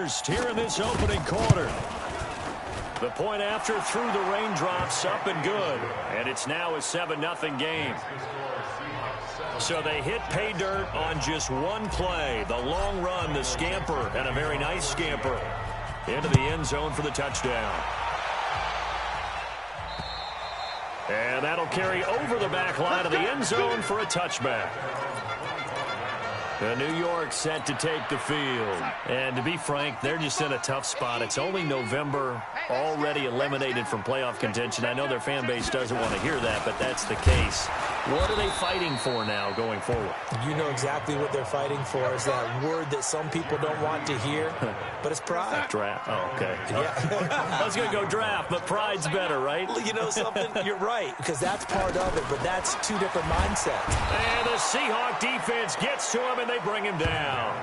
first here in this opening quarter. The point after through the raindrops, up and good. And it's now a 7-0 game. So they hit pay dirt on just one play. The long run, the scamper, and a very nice scamper into the end zone for the touchdown. And that'll carry over the back line of the end zone for a touchback. New York set to take the field. And to be frank, they're just in a tough spot. It's only November, already eliminated from playoff contention. I know their fan base doesn't want to hear that, but that's the case. What are they fighting for now going forward? You know exactly what they're fighting for is that word that some people don't want to hear, but it's pride. Draft. Oh, okay. Yeah. I was going to go draft, but pride's better, right? Well, you know something? You're right, because that's part of it, but that's two different mindsets. And the Seahawk defense gets to him, and they bring him down.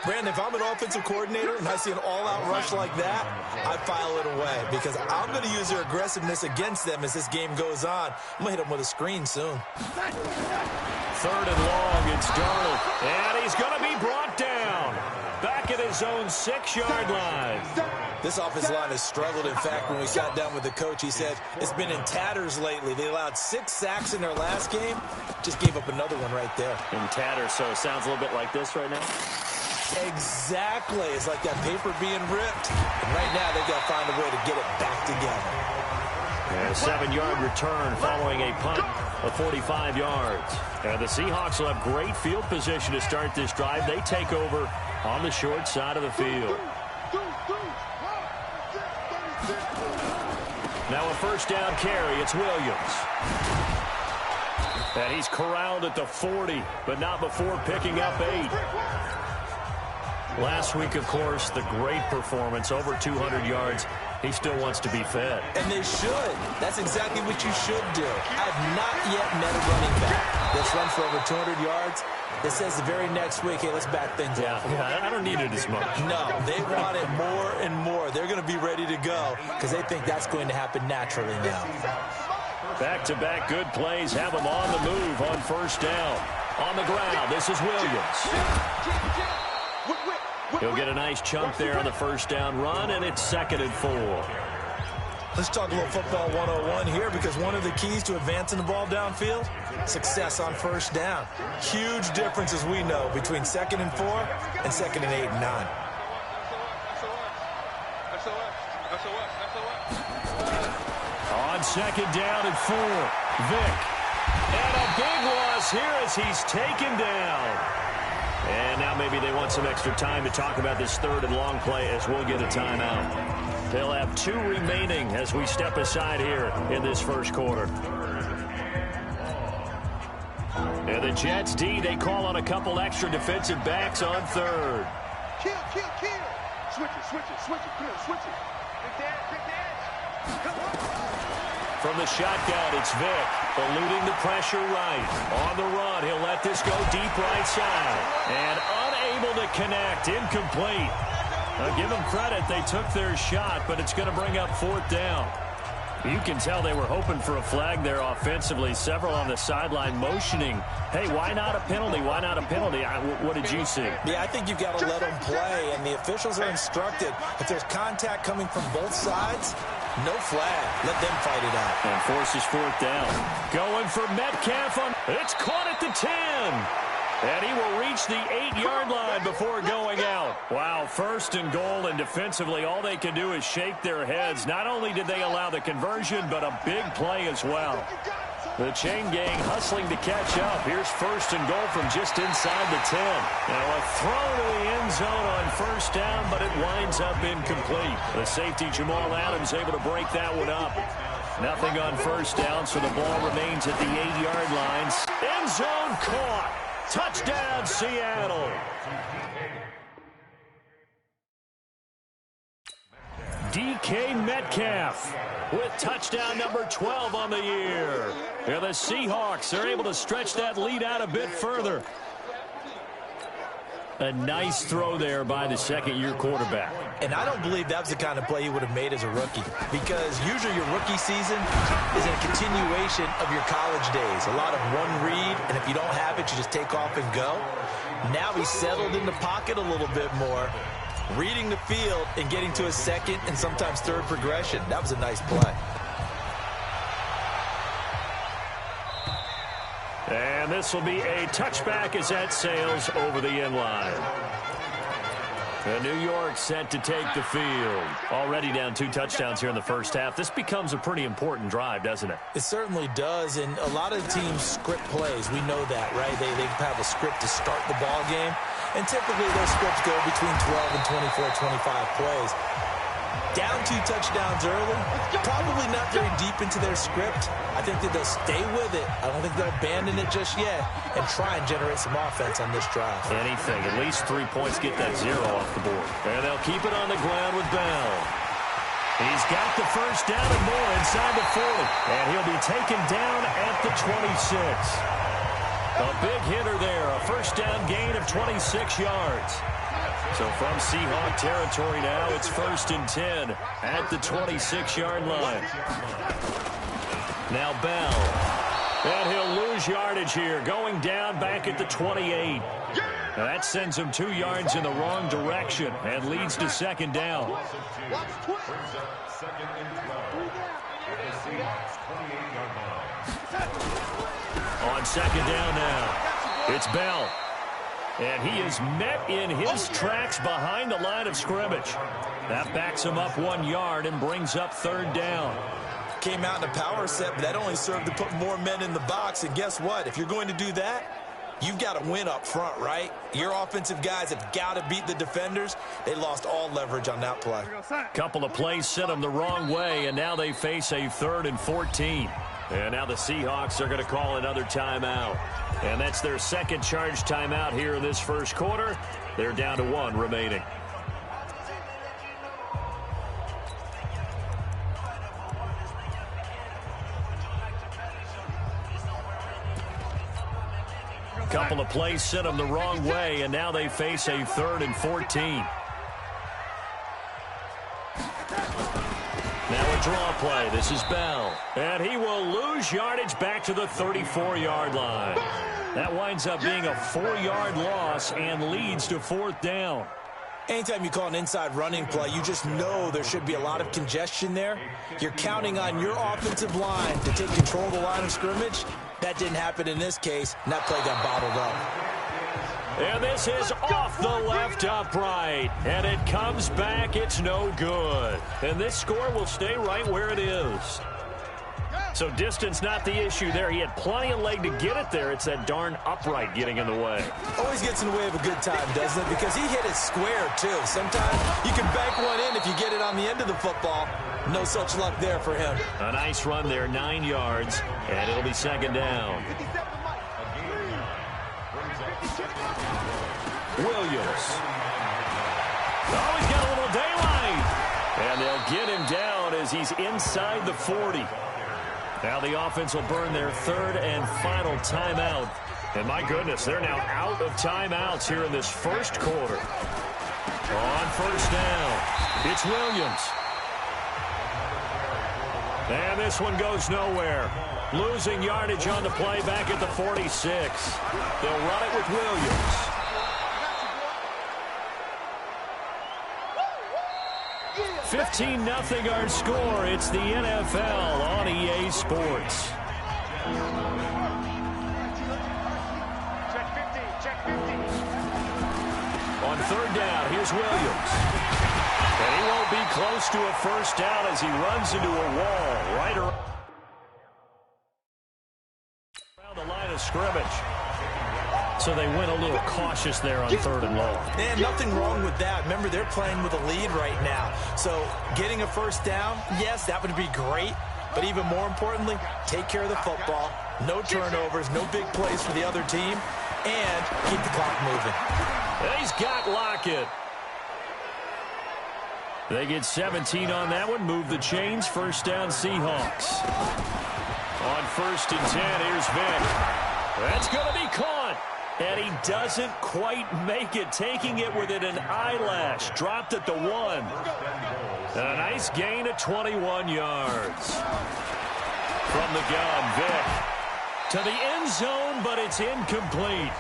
Brandon, if I'm an offensive coordinator and I see an all-out rush like that, I file it away because I'm going to use their aggressiveness against them as this game goes on. I'm going to hit them with a screen soon. 3rd and long, it's Darnold, and he's going to be brought down. Back at his own 6-yard line. This offensive line has struggled. In fact, when we sat down with the coach, he said it's been in tatters lately. They allowed 6 sacks in their last game. Just gave up another one right there. In tatters, so it sounds a little bit like this right now? Exactly. It's like that paper being ripped. And right now, they've got to find a way to get it back together. And a 7-yard return following a punt of 45 yards. And the Seahawks will have great field position to start this drive. They take over on the short side of the field. Now a first down carry. It's Williams. And he's corralled at the 40, but not before picking up 8. Last week, of course, the great performance, over 200 yards. He still wants to be fed. And they should. That's exactly what you should do. I have not yet met a running back that's run for over 200 yards that says the very next week, hey, let's back things up. Yeah, I don't need it as much. No, they want it more and more. They're going to be ready to go because they think that's going to happen naturally now. Back-to-back good plays have him on the move on first down. On the ground, this is Williams. He'll get a nice chunk there on the first down run, and it's 2nd and 4. Let's talk a little football 101 here because one of the keys to advancing the ball downfield, success on first down. Huge difference, as we know, between 2nd and 4 and 2nd and 8 and 9. On 2nd down and 4, Vick. And a big loss here as he's taken down. And now maybe they want some extra time to talk about this 3rd and long play as we'll get a timeout. They'll have 2 remaining as we step aside here in this first quarter. And the Jets D, they call on a couple extra defensive backs on 3rd. Kill. Switch it, kill, switch it. Take that. Come on. From the shotgun, it's Vick, eluding the pressure right. On the run, he'll let this go deep right side. And unable to connect, incomplete. Now, give them credit, they took their shot, but it's going to bring up 4th down. You can tell they were hoping for a flag there offensively. Several on the sideline motioning, hey, why not a penalty? Why not a penalty? What did you see? Yeah, I think you've got to let them play, and the officials are instructed. If there's contact coming from both sides, no flag. Let them fight it out. And forces 4th down. Going for Metcalf on. It's caught at the 10. And he will reach the 8-yard line before going out. Wow, 1st and goal, and defensively all they can do is shake their heads. Not only did they allow the conversion, but a big play as well. The chain gang hustling to catch up. Here's 1st and goal from just inside the 10. Now a throw to the end zone on 1st down, but it winds up incomplete. The safety Jamal Adams able to break that one up. Nothing on 1st down, so the ball remains at the 8-yard line. End zone caught. Touchdown, Seattle. DK Metcalf with touchdown number 12 on the year. And the Seahawks are able to stretch that lead out a bit further. A nice throw there by the 2nd-year quarterback. And I don't believe that was the kind of play he would have made as a rookie, because usually your rookie season is a continuation of your college days. A lot of one read, and if you don't have it, you just take off and go. Now he's settled in the pocket a little bit more, reading the field and getting to his second and sometimes third progression. That was a nice play. And this will be a touchback as that sails over the end line. And New York set to take the field. Already down 2 touchdowns here in the first half. This becomes a pretty important drive, doesn't it? It certainly does, and a lot of teams script plays. We know that, right? They have a script to start the ball game, and typically those scripts go between 12 and 24, 25 plays. Down 2 touchdowns early, probably not very deep into their script. I think that they'll stay with it. I don't think they'll abandon it just yet and try and generate some offense on this drive. Anything. At least 3 points, get that 0 off the board. And they'll keep it on the ground with Bell. He's got the first down and more inside the 40. And he'll be taken down at the 26. A big hitter there. A first down gain of 26 yards. So from Seahawk territory now, it's 1st and 10 at the 26-yard line. Now Bell. And he'll lose yardage here, going down back at the 28. Now that sends him 2 yards in the wrong direction and leads to 2nd down. On 2nd down now, it's Bell. And he is met in his tracks behind the line of scrimmage. That backs him up 1 yard and brings up 3rd down. Came out in a power set, but that only served to put more men in the box. And guess what? If you're going to do that, you've got to win up front, right? Your offensive guys have got to beat the defenders. They lost all leverage on that play. Couple of plays sent them the wrong way, and now they face a 3rd and 14. And now the Seahawks are going to call another timeout. And that's their 2nd charge timeout here in this first quarter. They're down to 1 remaining. Couple of plays sent them the wrong way, and now they face a 3rd and 14. Now a draw play. This is Bell. And he will lose yardage back to the 34-yard line. That winds up being a 4-yard loss and leads to 4th down. Anytime you call an inside running play, you just know there should be a lot of congestion there. You're counting on your offensive line to take control of the line of scrimmage. That didn't happen in this case, and that play got bottled up. And this is off the left upright. And it comes back. It's no good. And this score will stay right where it is. So distance not the issue there. He had plenty of leg to get it there. It's that darn upright getting in the way. Always gets in the way of a good time, doesn't it? Because he hit it square, too. Sometimes you can bank one in if you get it on the end of the football. No such luck there for him. A nice run there, 9 yards, and it'll be 2nd down. Williams. Oh, he's got a little daylight. And they'll get him down as he's inside the 40. Now the offense will burn their 3rd and final timeout. And my goodness, they're now out of timeouts here in this first quarter. On 1st down, it's Williams. And this one goes nowhere. Losing yardage on the play back at the 46. They'll run it with Williams. 15-0 our score. It's the NFL on EA Sports. On 3rd down, here's Williams. And he won't be close to a first down as he runs into a wall right around the line of scrimmage. So they went a little cautious there on 3rd and long. And nothing wrong with that. Remember, they're playing with a lead right now. So getting a first down, yes, that would be great. But even more importantly, take care of the football. No turnovers, no big plays for the other team. And keep the clock moving. And he's got Lockett. They get 17 on that one. Move the chains. First down, Seahawks. On 1st and 10, here's Vick. That's going to be caught. And he doesn't quite make it, taking it within an eyelash. Dropped at the 1. And a nice gain of 21 yards. From the gun, Vick. To the end zone, but it's incomplete.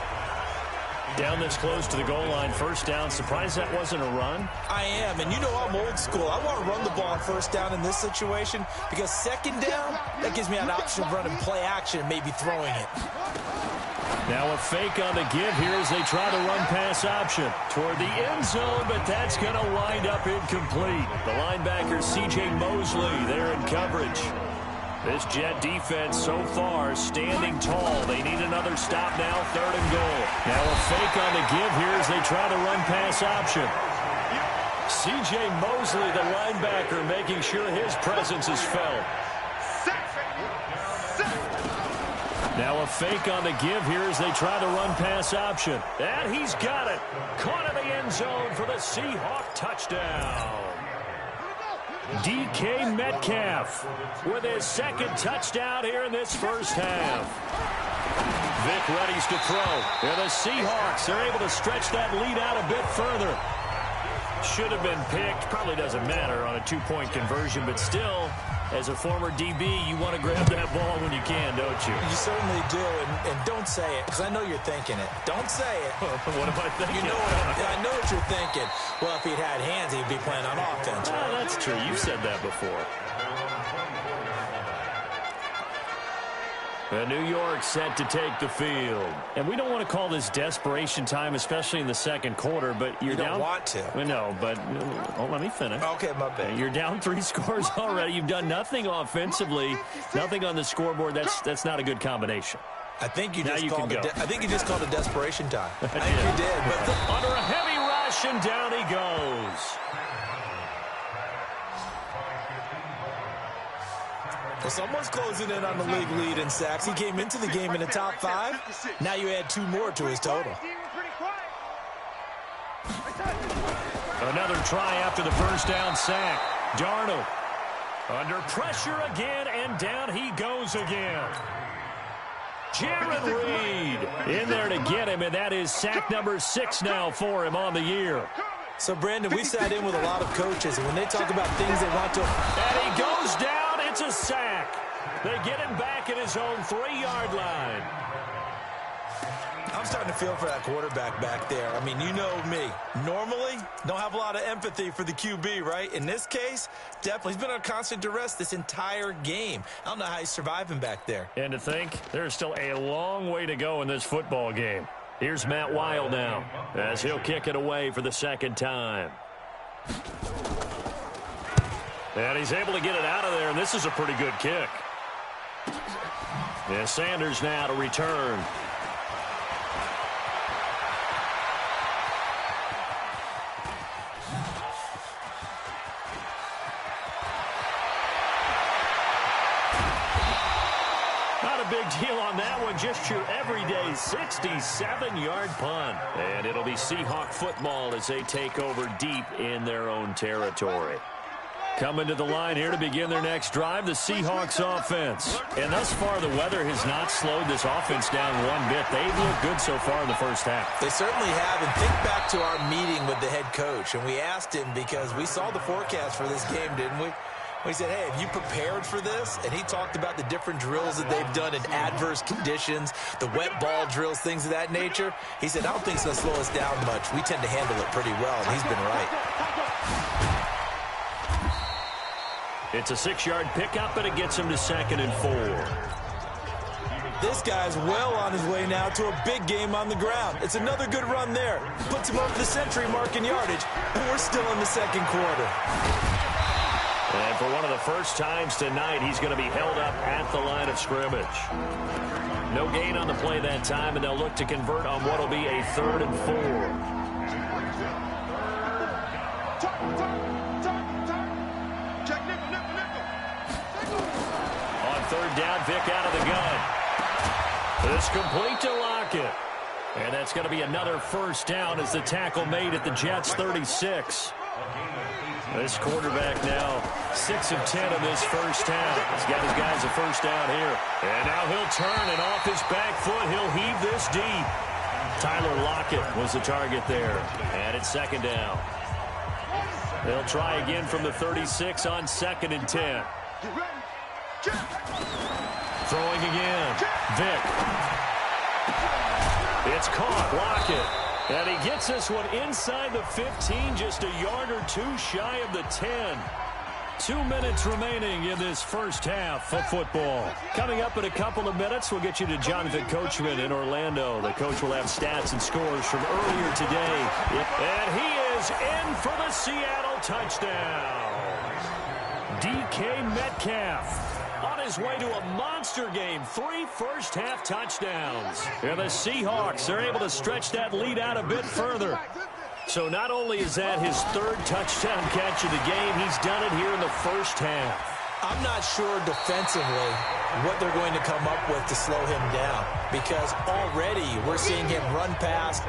Down this close to the goal line, first down. Surprised that wasn't a run? I am, and you know I'm old school. I want to run the ball on first down in this situation because second down, that gives me an option of running play action and maybe throwing it. Now a fake on the give here as they try to run pass option toward the end zone, but that's going to wind up incomplete. The linebacker, C.J. Mosley, there in coverage. This Jet defense so far standing tall. They need another stop now, third and goal. Now a fake on the give here as they try to run pass option. C.J. Mosley, the linebacker, making sure his presence is felt. Now a fake on the give here as they try to run pass option. And he's got it. Caught in the end zone for the Seahawk touchdown. DK Metcalf with his second touchdown here in this first half. Vic readies to throw. And the Seahawks are able to stretch that lead out a bit further. Should have been picked. Probably doesn't matter on a two-point conversion, but still, as a former DB, you want to grab that ball when you can, don't you? You certainly do, and don't say it, because I know you're thinking it. Don't say it. What am I thinking? You know I know what you're thinking. Well, if he'd had hands, he'd be playing on offense. Oh, that's true. You've said that before. New York set to take the field. And we don't want to call this desperation time, especially in the second quarter, but you're down. You don't want to. No, but let me finish. Okay, my bad. You're down 3 scores already. You've done nothing offensively, nothing on the scoreboard. That's not a good combination. I think you just called it desperation time. I think you did. But under a heavy rush, and down he goes. Well, someone's closing in on the league lead in sacks. He came into the game in the top 5. Now you add 2 more to his total. Another try after the first down sack. Darnold under pressure again, and down he goes again. Jaron Reed in there to get him, and that is sack number 6 now for him on the year. So, Brandon, we sat in with a lot of coaches, and when they talk about things they want to... And he goes down. It's a sack. They get him back at his own 3-yard line. I'm starting to feel for that quarterback back there. I mean, you know me. Normally, don't have a lot of empathy for the QB, right? In this case, definitely. He's been on constant duress this entire game. I don't know how he's surviving back there. And to think, there's still a long way to go in this football game. Here's Matt Wild now as he'll kick it away for the second time. And he's able to get it out of there, and this is a pretty good kick. And Sanders now to return. Not a big deal on that one, just your everyday 67-yard punt. And it'll be Seahawk football as they take over deep in their own territory. Coming to the line here to begin their next drive, the Seahawks offense. And thus far, the weather has not slowed this offense down one bit. They've looked good so far in the first half. They certainly have. And think back to our meeting with the head coach. And we asked him because we saw the forecast for this game, didn't we? We said, hey, have you prepared for this? And he talked about the different drills that they've done in adverse conditions, the wet ball drills, things of that nature. He said, I don't think it's going to slow us down much. We tend to handle it pretty well, and he's been right. It's a 6-yard pickup, and it gets him to 2nd and 4. This guy's well on his way now to a big game on the ground. It's another good run there. Puts him over the century mark in yardage, and we're still in the second quarter. And for one of the first times tonight, he's going to be held up at the line of scrimmage. No gain on the play that time, and they'll look to convert on what will be a 3rd and 4. On 3rd down, Vic out of the gun. It's complete to Lockett. And that's going to be another first down as the tackle made at the Jets' 36. This quarterback now 6 of 10 in this first half. He's got his guys a first down here. And now he'll turn, and off his back foot, he'll heave this deep. Tyler Lockett was the target there. And it's 2nd down. They'll try again from the 36 on 2nd and 10. Throwing again. Vic. It's caught. Lockett. And he gets this one inside the 15, just a yard or two shy of the 10. 2 minutes remaining in this first half of football. Coming up in a couple of minutes, we'll get you to Jonathan Coachman in Orlando. The coach will have stats and scores from earlier today. And he is in for the Seattle touchdown. DK Metcalf on his way to a monster game. 3 first-half touchdowns. And the Seahawks are able to stretch that lead out a bit further. So not only is that his 3rd touchdown catch of the game, he's done it here in the first half. I'm not sure defensively what they're going to come up with to slow him down, because already we're seeing him run past,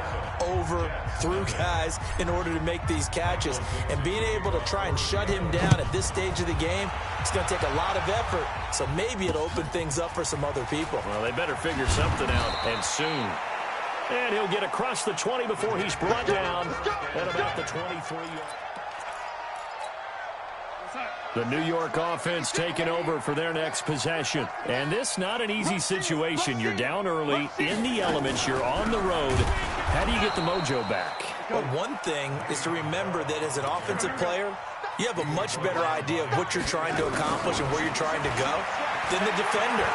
over, through guys in order to make these catches. And being able to try and shut him down at this stage of the game, it's going to take a lot of effort. So maybe it'll open things up for some other people. Well, they better figure something out, and soon. And he'll get across the 20 before he's brought down at about the 23. The New York offense taking over for their next possession. And this not an easy situation. You're down early, in the elements, you're on the road. How do you get the mojo back? Well, one thing is to remember that as an offensive player, you have a much better idea of what you're trying to accomplish and where you're trying to go than the defender.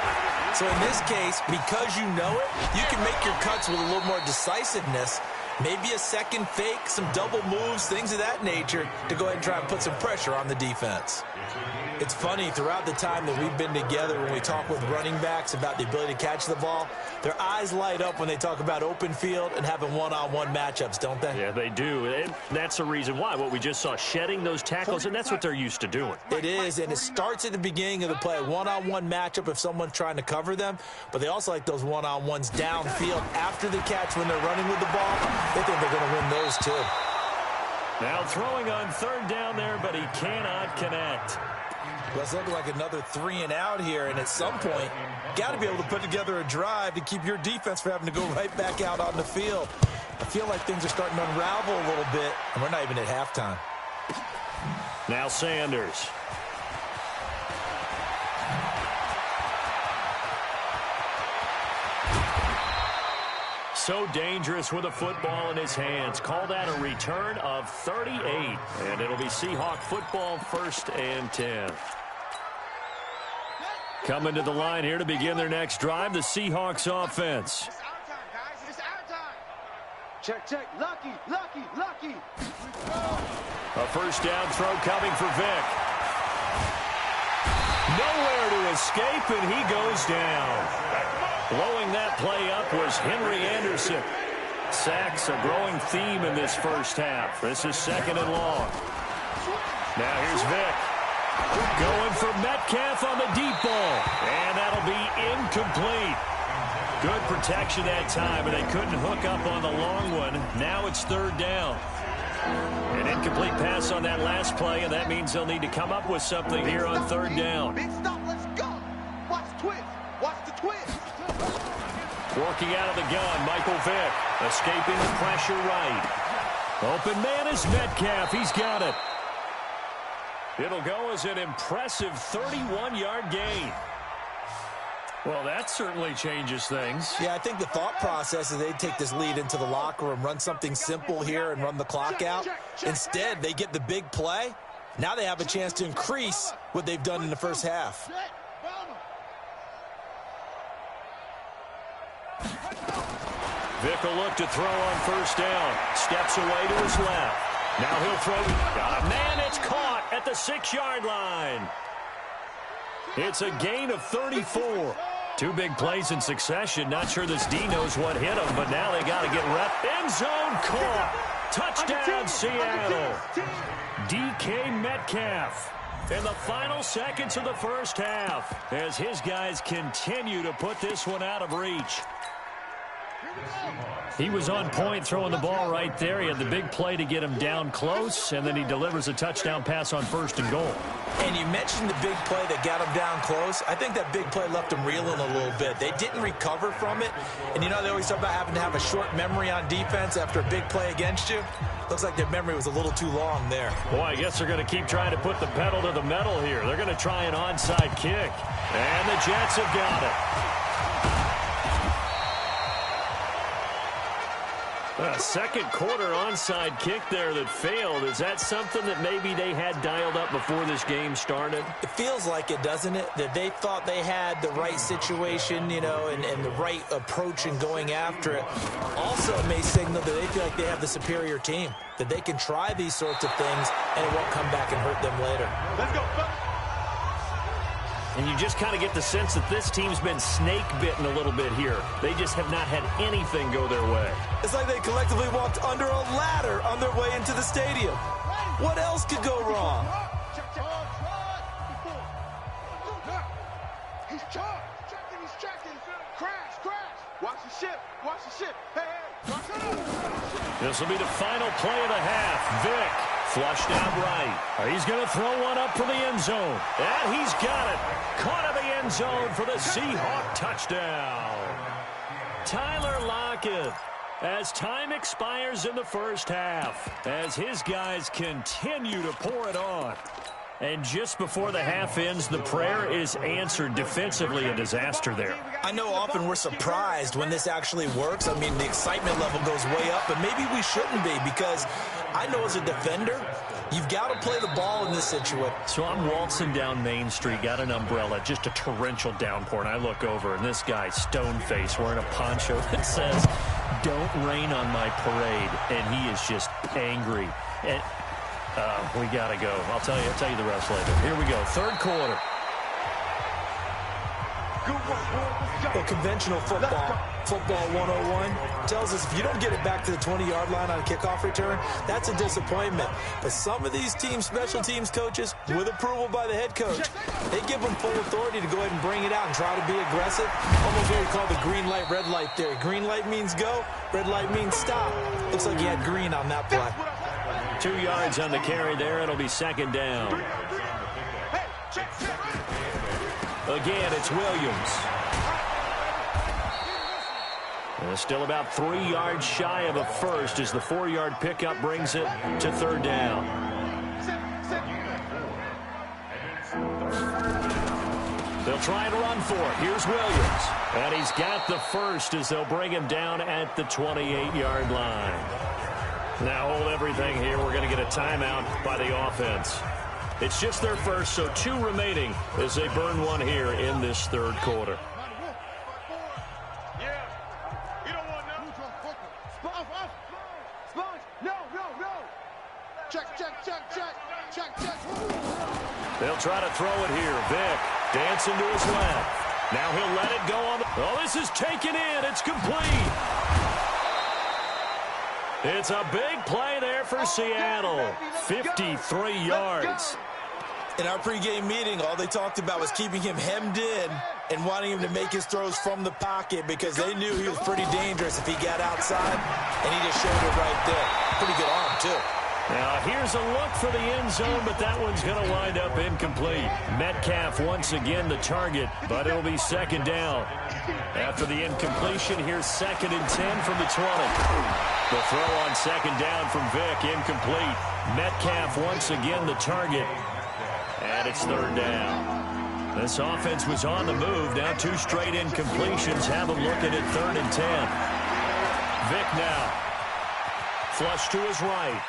So in this case, because you know it, you can make your cuts with a little more decisiveness. Maybe a second fake, some double moves, things of that nature to go ahead and try and put some pressure on the defense. It's funny, throughout the time that we've been together, when we talk with running backs about the ability to catch the ball, their eyes light up when they talk about open field and having one-on-one matchups, don't they? Yeah, they do. And that's the reason why. What we just saw, shedding those tackles, and that's what they're used to doing. It is, and it starts at the beginning of the play, one-on-one matchup if someone's trying to cover them, but they also like those one-on-ones downfield after the catch when they're running with the ball. They think they're going to win those too. Now throwing on 3rd down there, but he cannot connect. Well, it's looking like another 3 and out here, and at some point, got to be able to put together a drive to keep your defense from having to go right back out on the field. I feel like things are starting to unravel a little bit, and we're not even at halftime. Now Sanders. So dangerous with a football in his hands. Call that a return of 38. And it'll be Seahawk football, 1st and 10. Coming to the line here to begin their next drive, the Seahawks offense. It's our time, guys. It's our time. Check, check. Lucky, lucky, lucky. A 1st down throw coming for Vic. Nowhere to escape, and he goes down. Blowing that play up was Henry Anderson. Sacks a growing theme in this first half. This is 2nd and long. Now here's Vic. Going for Metcalf on the deep ball. And that'll be incomplete. Good protection that time, and they couldn't hook up on the long one. Now it's 3rd down. An incomplete pass on that last play, and that means they'll need to come up with something here on 3rd down. Big stop, let's go. Watch the twist. Watch the twist. Working out of the gun, Michael Vick. Escaping the pressure right. Open man is Metcalf. He's got it. It'll go as an impressive 31-yard gain. Well, that certainly changes things. Yeah, I think the thought process is they'd take this lead into the locker room, run something simple here and run the clock out. Instead, they get the big play. Now they have a chance to increase what they've done in the first half. Vick will look to throw on 1st down. Steps away to his left. Now he'll throw. Got a man. It's caught at the 6-yard line. It's a gain of 34. 2 big plays in succession. Not sure this D knows what hit him, but now they got to get rep. End zone caught. Touchdown, Seattle. DK Metcalf. In the final seconds of the first half, as his guys continue to put this one out of reach. He was on point throwing the ball right there. He had the big play to get him down close, and then he delivers a touchdown pass on 1st and goal. And you mentioned the big play that got him down close. I think that big play left him reeling a little bit. They didn't recover from it. And, you know, they always talk about having to have a short memory on defense after a big play against you. Looks like their memory was a little too long there. Boy, I guess they're going to keep trying to put the pedal to the metal here. They're going to try an onside kick. And the Jets have got it. A second quarter onside kick there that failed. Is that something that maybe they had dialed up before this game started? It feels like it, doesn't it? That they thought they had the right situation, you know, and the right approach in going after it. Also, it may signal that they feel like they have the superior team, that they can try these sorts of things and it won't come back and hurt them later. Let's go, fellas. And you just kind of get the sense that this team's been snake-bitten a little bit here. They just have not had anything go their way. It's like they collectively walked under a ladder on their way into the stadium. What else could go wrong? He's charged. He's checking. Crash. Watch the ship. Hey, watch it up. This will be the final play of the half. Vick flushed out right. He's going to throw one up for the end zone. And he's got it. Caught in the end zone for the Seahawk touchdown. Tyler Lockett, as time expires in the first half, as his guys continue to pour it on. And just before the half ends, the prayer is answered. Defensively, a disaster there. I know often we're surprised when this actually works. I mean, the excitement level goes way up, but maybe we shouldn't be, because I know as a defender, you've got to play the ball in this situation. So I'm waltzing down Main Street, got an umbrella, just a torrential downpour, and I look over, and this guy, stone-faced, wearing a poncho that says, "Don't rain on my parade," and he is just angry. And we got to go. I'll tell you the rest later. Here we go, third quarter. Well, conventional football 101, tells us if you don't get it back to the 20-yard line on a kickoff return, that's a disappointment. But some of these teams, special teams coaches, with approval by the head coach, they give them full authority to go ahead and bring it out and try to be aggressive. Almost what we call the green light, red light theory. Green light means go, red light means stop. Looks like you had green on that play. 2 yards on the carry there. It'll be second down. Again, it's Williams. Still about 3 yards shy of a first as the 4-yard pickup brings it to third down. They'll try and run for it. Here's Williams. And he's got the first as they'll bring him down at the 28-yard line. Now hold everything here. We're going to get a timeout by the offense. It's just their first, so 2 remaining as they burn one here in this third quarter. They'll try to throw it here. Vick dancing to his left. Now he'll let it go on. Oh, this is taken in. It's complete. It's a big play there for Seattle. 53 yards. In our pregame meeting, all they talked about was keeping him hemmed in and wanting him to make his throws from the pocket because they knew he was pretty dangerous if he got outside, and he just showed it right there. Pretty good arm, too. Now, here's a look for the end zone, but that one's going to wind up incomplete. Metcalf once again the target, but it'll be second down. After the incompletion, here's 2nd and 10 from the 20. The throw on second down from Vick, incomplete. Metcalf once again the target, and it's third down. This offense was on the move. Now 2 straight incompletions have them looking at 3rd and 10. Vick now. Flush to his right.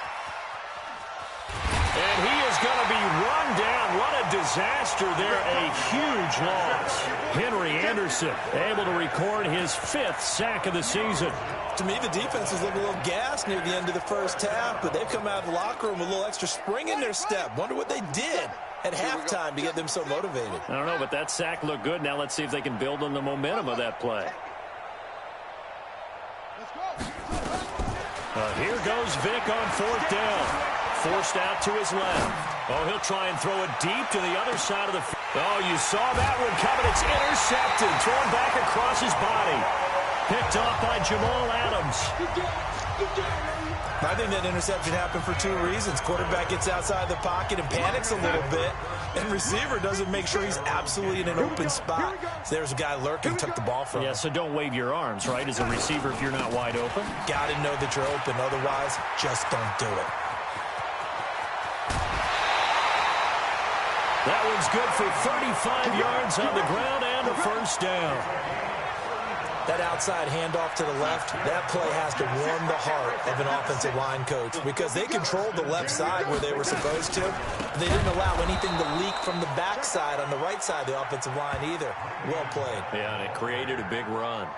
And he is going to be run down. What a disaster there. A huge loss. Henry Anderson able to record his 5th sack of the season. To me, the defense was looking a little gassed near the end of the first half, but they've come out of the locker room with a little extra spring in their step. Wonder what they did at halftime to get them so motivated. I don't know, but that sack looked good. Now let's see if they can build on the momentum of that play. Here goes Vick on 4th down. Forced out to his left. Oh, he'll try and throw it deep to the other side of the field. Oh, you saw that one coming. It's intercepted. Thrown back across his body. Picked off by Jamal Adams. I think that interception happened for 2 reasons. Quarterback gets outside the pocket and panics a little bit, and receiver doesn't make sure he's absolutely in an open spot. So there's a guy lurking, took the ball from him. Yeah, so don't wave your arms, right, as a receiver if you're not wide open. Got to know that you're open. Otherwise, just don't do it. That one's good for 35 yards on the ground and a first down. That outside handoff to the left, that play has to warm the heart of an offensive line coach because they controlled the left side where they were supposed to. They didn't allow anything to leak from the backside on the right side of the offensive line either. Well played. Yeah, and it created a big run.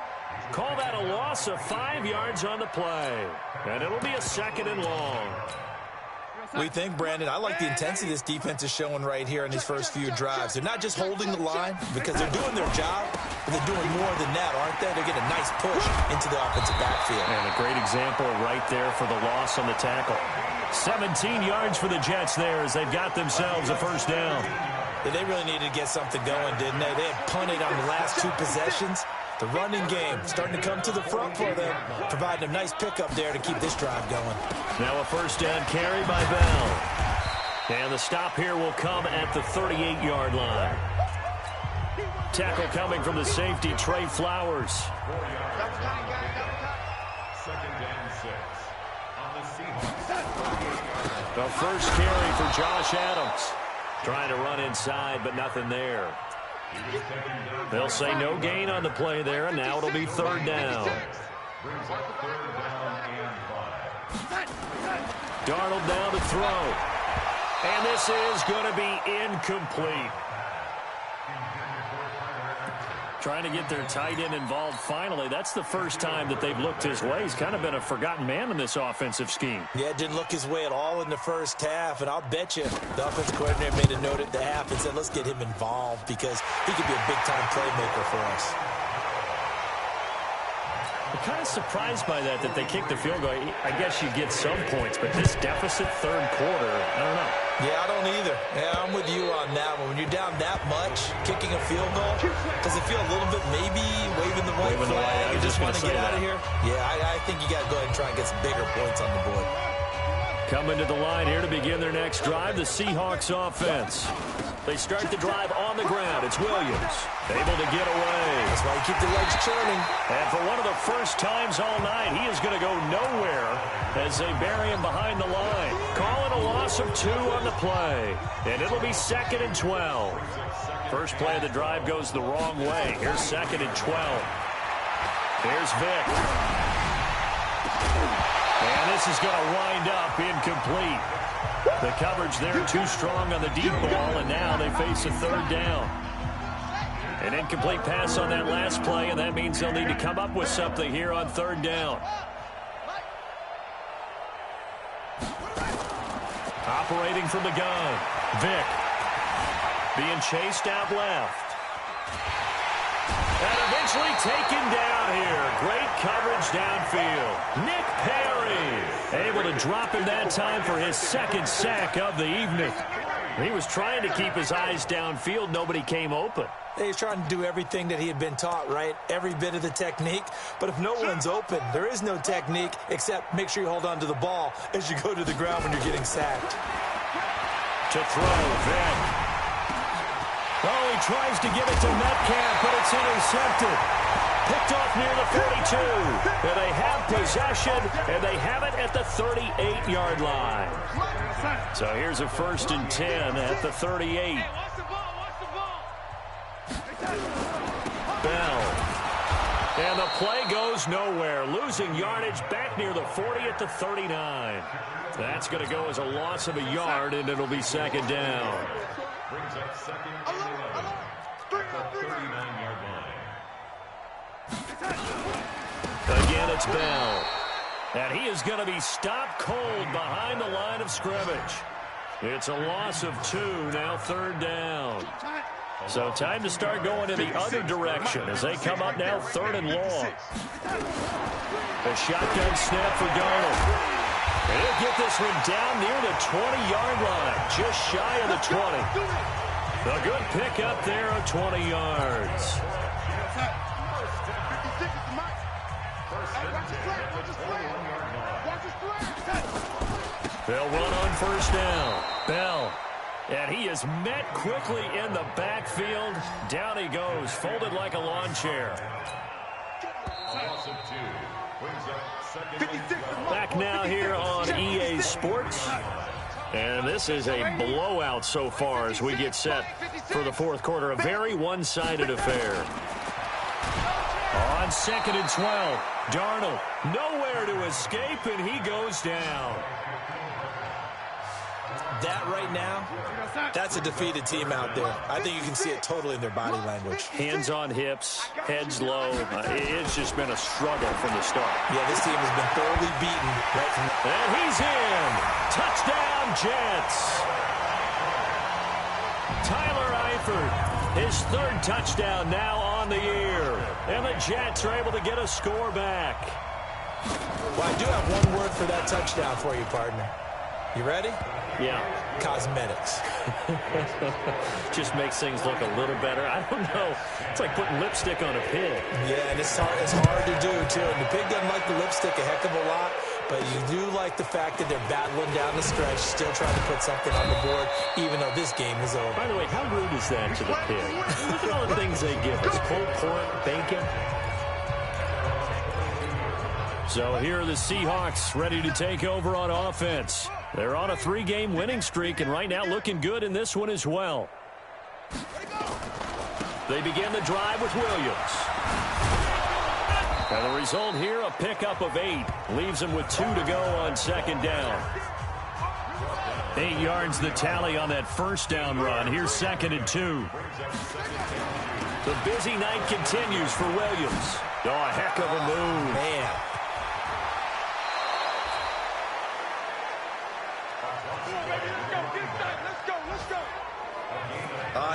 Call that a loss of 5 yards on the play. And it'll be a 2nd and long. We think, Brandon, I like the intensity this defense is showing right here in these first few drives. They're not just holding the line because they're doing their job, but they're doing more than that, aren't they? They're getting a nice push into the offensive backfield. And a great example right there for the loss on the tackle. 17 yards for the Jets there as they've got themselves a 1st down. Yeah, they really needed to get something going, didn't they? They had punted on the last 2 possessions. The running game starting to come to the front for them, providing a nice pickup there to keep this drive going. Now a 1st down carry by Bell. And the stop here will come at the 38-yard line. Tackle coming from the safety, Trey Flowers. 2nd and 6 on the Seahawks. The 1st carry for Josh Adams. Trying to run inside, but nothing there. They'll say no gain on the play there, and now it'll be 3rd down. Darnold down to throw. And this is going to be incomplete. Trying to get their tight end involved finally. That's the first time that they've looked his way. He's kind of been a forgotten man in this offensive scheme. Yeah, didn't look his way at all in the first half, and I'll bet you the offensive coordinator made a note at the half and said, let's get him involved because he could be a big-time playmaker for us. I'm kind of surprised by that they kicked the field goal. I guess you get some points, but this deficit 3rd quarter, I don't know. Yeah, I don't either. Yeah, I'm with you on that one. When you're down that much, kicking a field goal, does it feel a little bit maybe waving the white flag? You just want to get out of here? Yeah, I think you got to go ahead and try and get some bigger points on the board. Coming to the line here to begin their next drive, the Seahawks offense. They start the drive on the ground. It's Williams, able to get away. That's why you keep the legs churning. And for one of the first times all night, he is going to go nowhere as they bury him behind the line. Calling a loss of 2 on the play. And it'll be 2nd and 12. First play of the drive goes the wrong way. Here's 2nd and 12. Here's Vick. And this is going to wind up incomplete. The coverage there too strong on the deep ball, and now they face a 3rd down. An incomplete pass on that last play, and that means they'll need to come up with something here on 3rd down. Operating from the gun, Vick. Being chased out left. And eventually taken down here. Great coverage downfield. Nick Perry able to drop him that time for his 2nd sack of the evening. He was trying to keep his eyes downfield. Nobody came open. He's trying to do everything that he had been taught, right? Every bit of the technique. But if no one's open, there is no technique except make sure you hold on to the ball as you go to the ground when you're getting sacked. To throw, Vick. Oh, he tries to give it to Metcalf, but it's intercepted. Picked off near the 42. And they have possession, and they have it at the 38-yard line. So here's a 1st and 10 at the 38. Bell. And the play goes nowhere. Losing yardage back near the 40 at the 39. That's going to go as a loss of a yard, and it'll be 2nd down. Brings up 2nd and 11 at the 39-yard line. Again, it's Bell. And he is going to be stopped cold behind the line of scrimmage. It's a loss of 2, now 3rd down. So time to start going in the other direction as they come up now 3rd and long. A shotgun snap for Darnold. And he'll get this one down near the 20-yard line, just shy of the 20. A good pickup there of 20 yards. They'll run on 1st down. Bell. And he is met quickly in the backfield. Down he goes, folded like a lawn chair. Back now here on EA Sports. And this is a blowout so far as we get set for the 4th quarter. A very one-sided affair. On on 2nd and 12. Darnold nowhere to escape, and he goes down. That right now, that's a defeated team out there. I think you can see it totally in their body language. Hands on hips, heads low. It's just been a struggle from the start. Yeah, this team has been thoroughly beaten right from the... And he's in. Touchdown, Jets. Tyler Eifert, his 3rd touchdown now on the year. And the Jets are able to get a score back. Well, I do have one word for that touchdown for you, partner. You ready? Yeah. Cosmetics. Just makes things look a little better. I don't know. It's like putting lipstick on a pig. Yeah, and it's hard to do, too. And the pig doesn't like the lipstick a heck of a lot, but you do like the fact that they're battling down the stretch, still trying to put something on the board, even though this game is over. By the way, how rude is that to the pig? Look at all the things they give us. Pulled pork, bacon. So here are the Seahawks ready to take over on offense. They're on a 3-game winning streak, and right now looking good in this one as well. They begin the drive with Williams. And the result here, a pickup of 8. Leaves them with 2 to go on 2nd down. 8 yards the tally on that 1st down run. Here's 2nd and 2. The busy night continues for Williams. Oh, a heck of a move. Man.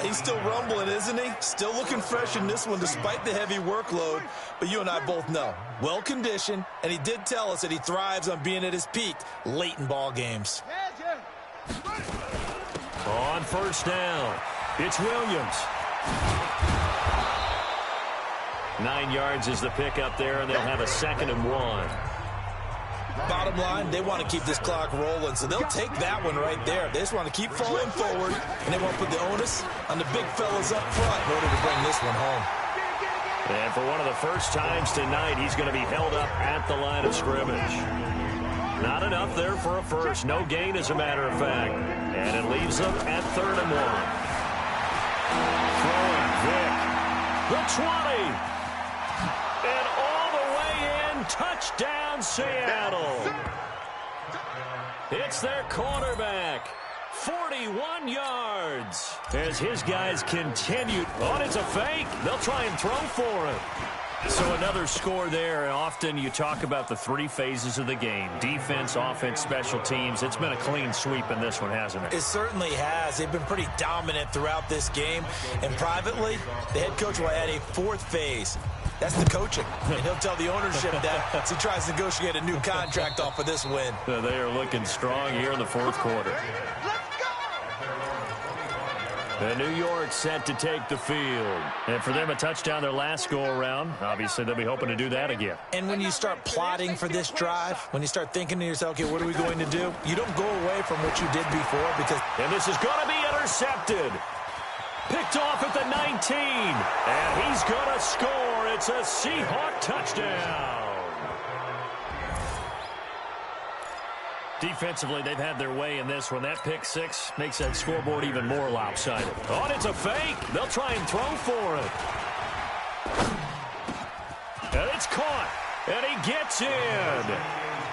He's still rumbling, isn't he? Still looking fresh in this one despite the heavy workload. But you and I both know, well-conditioned, and he did tell us that he thrives on being at his peak late in ball games. On 1st down, it's Williams. 9 yards is the pickup there, and they'll have a 2nd and 1. Bottom line, they want to keep this clock rolling, so they'll take that one right there. They just want to keep falling forward, and they want to put the onus on the big fellas up front in order to bring this one home. And for one of the first times tonight, he's going to be held up at the line of scrimmage. Not enough there for a first. No gain, as a matter of fact. And it leaves them at 3rd and 1. Throwing Vick. The 20. And all the way in. Touchdown, Seattle. It's their quarterback. 41 yards. As his guys continue. Oh, it's a fake. They'll try and throw for it. So another score there. Often you talk about the 3 phases of the game. Defense, offense, special teams. It's been a clean sweep in this one, hasn't it? It certainly has. They've been pretty dominant throughout this game. And privately, the head coach will add a 4th phase. That's the coaching. And he'll tell the ownership that as he tries to negotiate a new contract off of this win. They are looking strong here in the 4th quarter. And New York set to take the field. And for them, a touchdown their last go-around. Obviously, they'll be hoping to do that again. And when you start plotting for this drive, when you start thinking to yourself, okay, what are we going to do? You don't go away from what you did before because... And this is going to be intercepted. Picked off at the 19. And he's going to score. It's a Seahawk touchdown. Defensively, they've had their way in this one. That pick 6 makes that scoreboard even more lopsided. Oh, and it's a fake. They'll try and throw for it. And it's caught. And he gets in.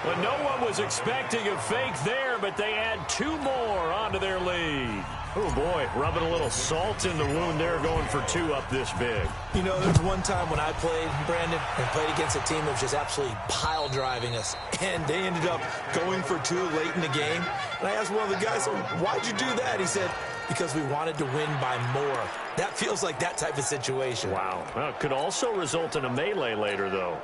Well, no one was expecting a fake there, but they add 2 more onto their lead. Oh, boy, rubbing a little salt in the wound there, going for 2 up this big. You know, there's one time when I played, Brandon, and played against a team that was just absolutely pile driving us, and they ended up going for 2 late in the game. And I asked one of the guys, why'd you do that? He said, because we wanted to win by more. That feels like that type of situation. Wow. Well, it could also result in a melee later, though.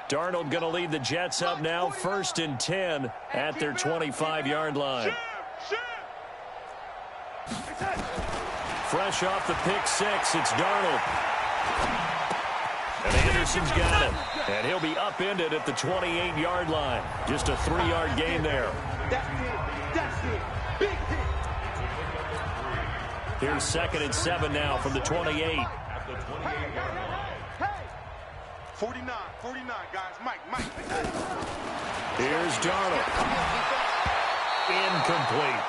Darnold going to lead the Jets up now, 1st and 10 at their 25-yard line. Fresh off the pick 6, it's Darnold. And Anderson's got it. And he'll be upended at the 28-yard line. Just a 3-yard gain there. That's it. Big hit. Here's 2nd and 7 now from the 28. 49, guys. Mike. Here's Darnold. Incomplete.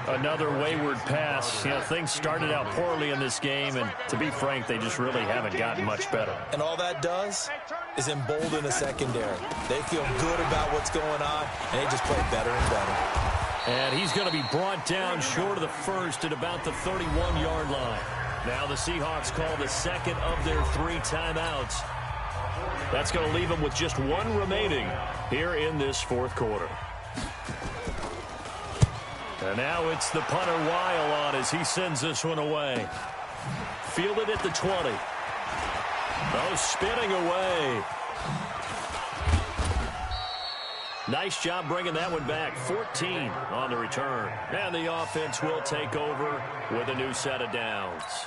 Another wayward pass. You know, things started out poorly in this game, and to be frank, they just really haven't gotten much better. And all that does is embolden a secondary. They feel good about what's going on, and they just play better and better. And he's going to be brought down short of the first at about the 31-yard line. Now the Seahawks call the second of their 3 timeouts. That's going to leave them with just 1 remaining here in this fourth quarter. And now it's the punter Weil on as he sends this one away. Fielded at the 20. Oh, spinning away. Nice job bringing that one back. 14 on the return. And the offense will take over with a new set of downs.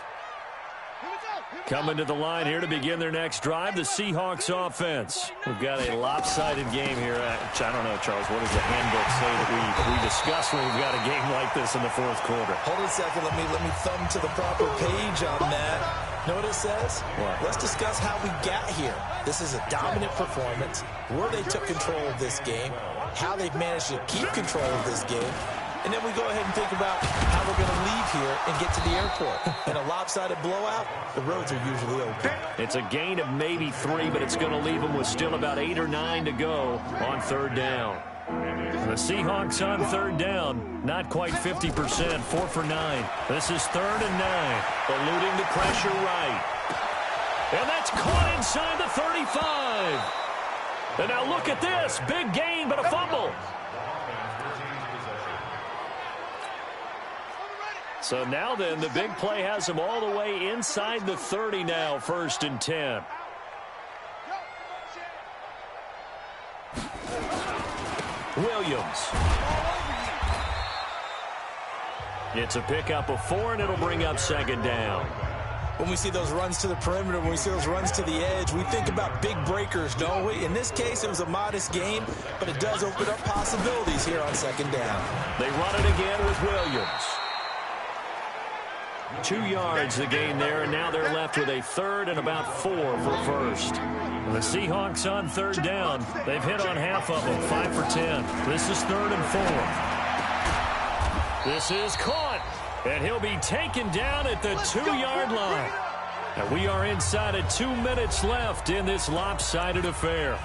Coming to the line here to begin their next drive, the Seahawks offense. We've got a lopsided game here. I don't know, Charles, what does the handbook say that we discuss when we've got a game like this in the fourth quarter? Hold it a second. Let me thumb to the proper page on that. Know what it says? What? Let's discuss how we got here. This is a dominant performance, where they took control of this game, how they've managed to keep control of this game, and then we go ahead and think about how we're going to leave here and get to the airport. In a lopsided blowout, the roads are usually open. It's a gain of maybe 3, but it's going to leave them with still about 8 or 9 to go on third down. The Seahawks on third down, not quite 50%, 4 for 9. This is 3rd and 9, eluding the pressure right. And that's caught inside the 35. And now look at this, big gain, but a fumble. So now then, the big play has them all the way inside the 30 now, 1st and 10. Williams. It's a pickup of 4, and it'll bring up 2nd down. When we see those runs to the perimeter, when we see those runs to the edge, we think about big breakers, don't we? In this case, it was a modest game, but it does open up possibilities here on 2nd down. They run it again with Williams. 2 yards the gain there, and now they're left with a 3rd and about 4 for 1st. And the Seahawks on 3rd down. They've hit on half of them, 5 for 10. This is 3rd and 4. This is caught, and he'll be taken down at the 2-yard line. And we are inside of 2 minutes left in this lopsided affair.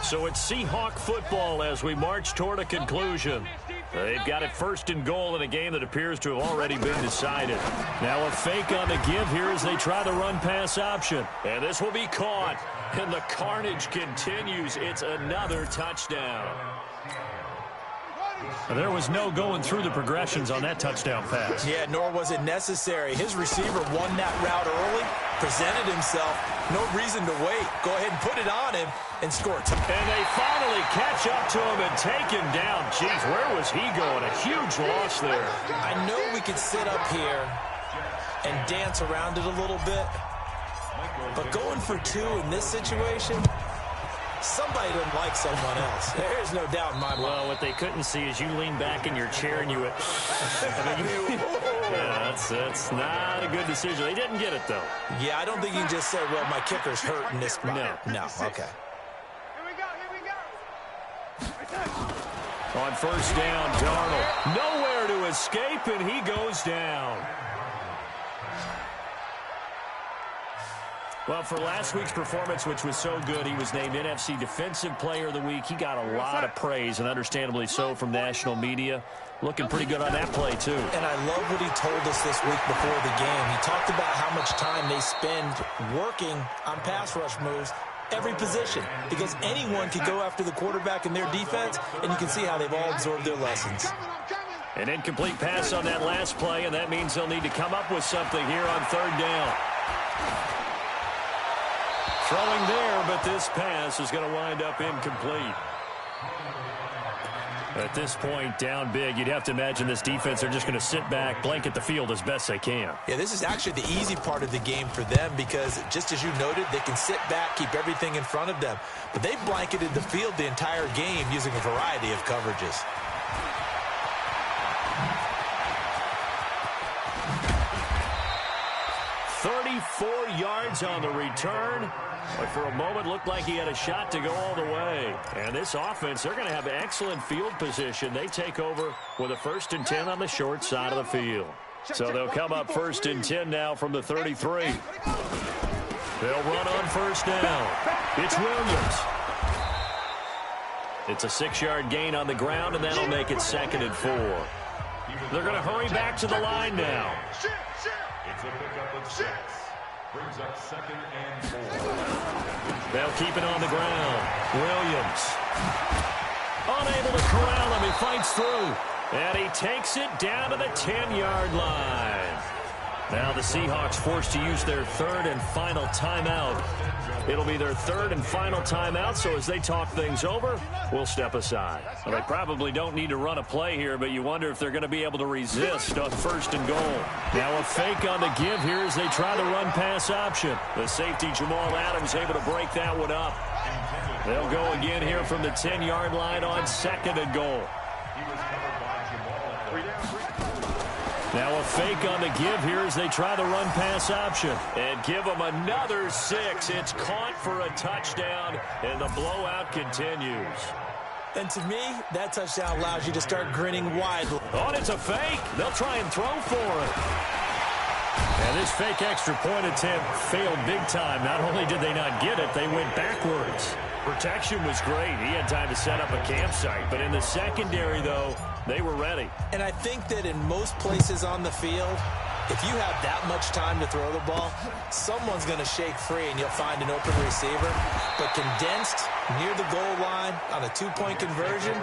So it's Seahawk football as we march toward a conclusion. They've got it 1st and goal in a game that appears to have already been decided. Now a fake on the give here as they try the run-pass option. And this will be caught. And the carnage continues. It's another touchdown. There was no going through the progressions on that touchdown pass. Yeah, nor was it necessary. His receiver won that route early, presented himself. No reason to wait. Go ahead and put it on him and score. And they finally catch up to him and take him down. Jeez, where was he going? A huge loss there. I know we could sit up here and dance around it a little bit, but going for 2 in this situation, somebody doesn't like someone else. There's no doubt in my mind. Well, what they couldn't see is you lean back in your chair and you went, yeah, that's not a good decision. They didn't get it, though. Yeah, I don't think you can just say, well, my kicker's hurt in this spot. No, okay. On 1st down, Darnold. Nowhere to escape, and he goes down. Well, for last week's performance, which was so good, he was named NFC Defensive Player of the Week. He got a lot of praise, and understandably so, from national media. Looking pretty good on that play, too. And I love what he told us this week before the game. He talked about how much time they spend working on pass rush moves, every position, because anyone can go after the quarterback in their defense, and you can see how they've all absorbed their lessons. An incomplete pass on that last play, and that means they'll need to come up with something here on 3rd down. Throwing there, but this pass is going to wind up incomplete. At this point, down big, you'd have to imagine this defense are just going to sit back, blanket the field as best they can. Yeah, this is actually the easy part of the game for them because, just as you noted, they can sit back, keep everything in front of them. But they've blanketed the field the entire game using a variety of coverages. "34 yards on the return, But for a moment, looked like he had a shot to go all the way. And this offense, they're going to have excellent field position. They take over with a 1st and 10 on the short side of the field. So they'll come up 1st and 10 now from the 33. They'll run on 1st down. It's Williams. It's a 6-yard gain on the ground, and that'll make it 2nd and 4. They're going to hurry back to the line now. It's a pickup of 6. Brings up 2nd and 4. They'll keep it on the ground. Williams. Unable to corral him. He fights through. And he takes it down to the 10-yard line. Now the Seahawks forced to use their 3rd and final timeout. It'll be their 3rd and final timeout, so as they talk things over, we'll step aside. Well, they probably don't need to run a play here, but you wonder if they're going to be able to resist on 1st and goal. Now a fake on the give here as they try the run-pass option. The safety, Jamal Adams, able to break that one up. They'll go again here from the 10-yard line on 2nd and goal. Now a fake on the give here as they try the run-pass option. And give them another 6. It's caught for a touchdown, and the blowout continues. And to me, that touchdown allows you to start grinning widely. Oh, it's a fake. They'll try and throw for it. And this fake extra point attempt failed big time. Not only did they not get it, they went backwards. Protection was great. He had time to set up a campsite. But in the secondary, though, they were ready. And I think that in most places on the field, if you have that much time to throw the ball, someone's going to shake free and you'll find an open receiver. But condensed near the goal line on a 2-point conversion,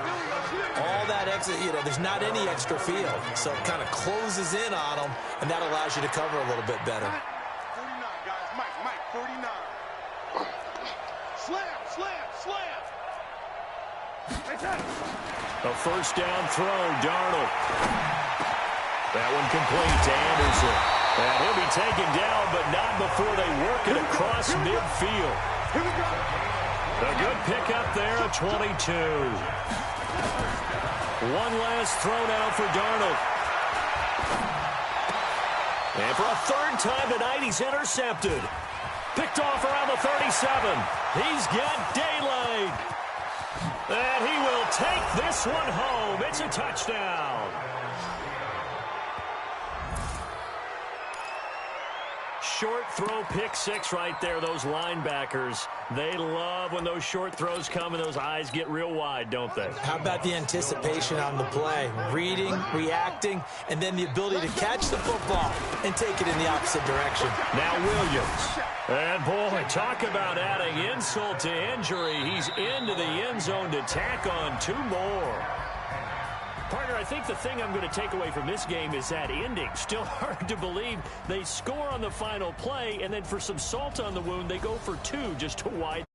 all that exit, there's not any extra field. So it kind of closes in on them, and that allows you to cover a little bit better. 49, guys. Mike, 49. Slam, slam, slam. A 1st down throw, Darnold. That one complete to Anderson. And he'll be taken down, but not before they work it across midfield. A good pickup there at 22. One last throw now for Darnold. And for a 3rd time tonight, he's intercepted. Picked off around the 37. He's got daylight. And he will take this one home. It's a touchdown. Short throw, pick 6 right there. Those linebackers, they love when those short throws come and those eyes get real wide, don't they? How about the anticipation on the play? Reading, reacting, and then the ability to catch the football and take it in the opposite direction. Now Williams. And, boy, talk about adding insult to injury. He's into the end zone to tack on 2 more. Partner, I think the thing I'm going to take away from this game is that ending. Still hard to believe they score on the final play, and then for some salt on the wound, they go for 2 just to widen.